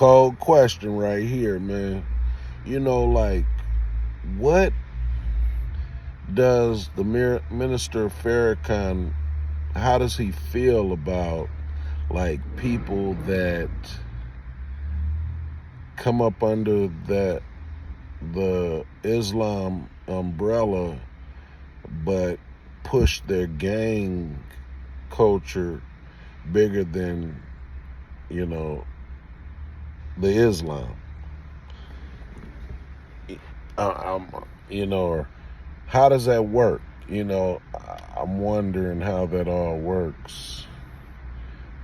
Cold question right here, man. Like, what does the Minister Farrakhan, how does he feel about, like, people that come up under the Islam umbrella but push their gang culture bigger than, the Islam? Or how does that work? I'm wondering how that all works,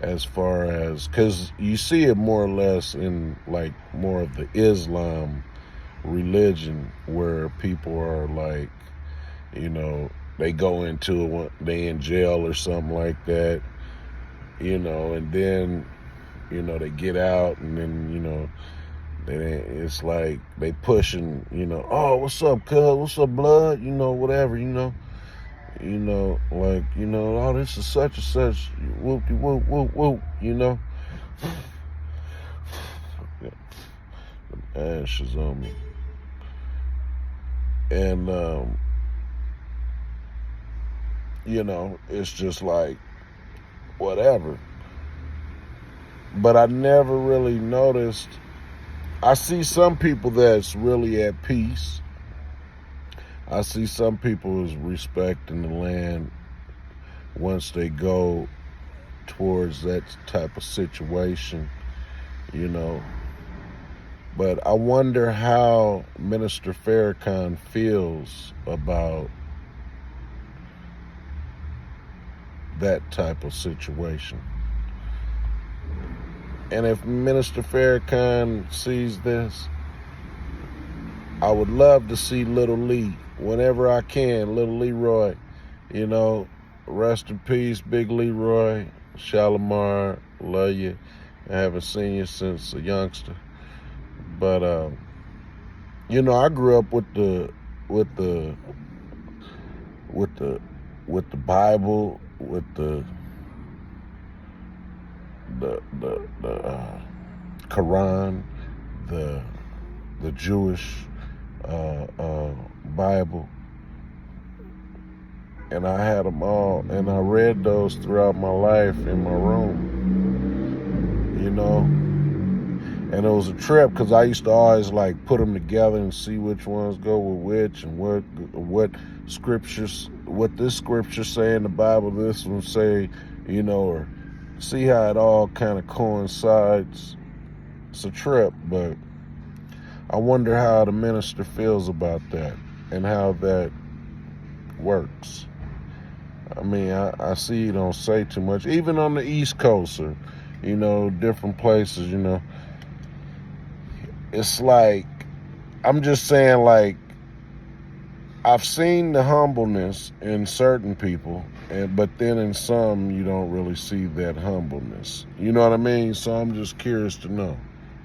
as far as, because you see it more or less in, like, more of the Islam religion, where people are like, they go into it, they in jail or something like that, and then, they get out, and then, it's like they pushing, oh, what's up, cuz? What's up, blood? Whatever, like, oh, this is such and such, whoopty whoop, whoop, whoop, ashes on me. And, it's just like, whatever. But I never really noticed. I see some people that's really at peace. I see some people is respecting the land once they go towards that type of situation, But I wonder how Minister Farrakhan feels about that type of situation. And if Minister Farrakhan sees this, I would love to see Little Lee, whenever I can, Little Leroy, rest in peace, Big Leroy, Shalimar, love you. I haven't seen you since a youngster. But, I grew up with the Bible, with the Quran, the Jewish Bible, and I had them all, and I read those throughout my life in my room, and it was a trip, because I used to always, like, put them together and see which ones go with which, and what scriptures, what this scripture say in the Bible, this one say, or see how it all kind of coincides. It's a trip, but I wonder how the minister feels about that and how that works. I mean, I see you don't say too much, even on the East Coast, or, different places, It's like, I'm just saying, like, I've seen the humbleness in certain people, but then in some, you don't really see that humbleness. You know what I mean? So I'm just curious to know,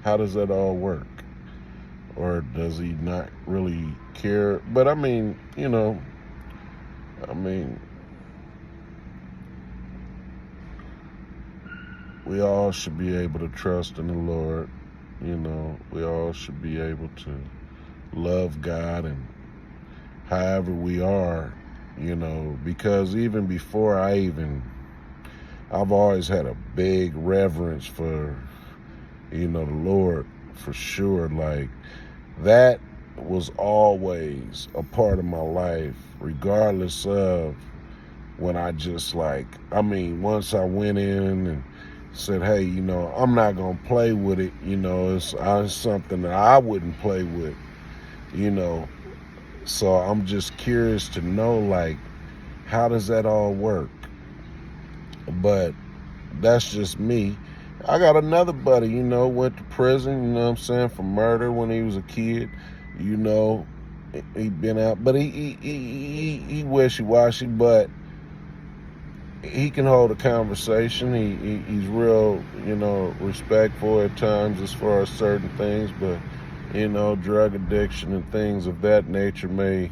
how does that all work? Or does he not really care? But I mean, we all should be able to trust in the Lord. We all should be able to love God, and however we are, because even before I've always had a big reverence for, the Lord, for sure. Like, that was always a part of my life, regardless of when I just, once I went in and said, hey, I'm not going to play with it, it's something that I wouldn't play with, So I'm just curious to know, like, how does that all work? But that's just me. I got another buddy, went to prison, for murder when he was a kid. He'd been out, but he wishy-washy, but he can hold a conversation. He's real, respectful at times as far as certain things, but, drug addiction and things of that nature may,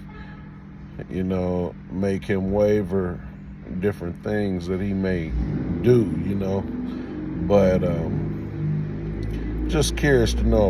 make him waver different things that he may do, but Just curious to know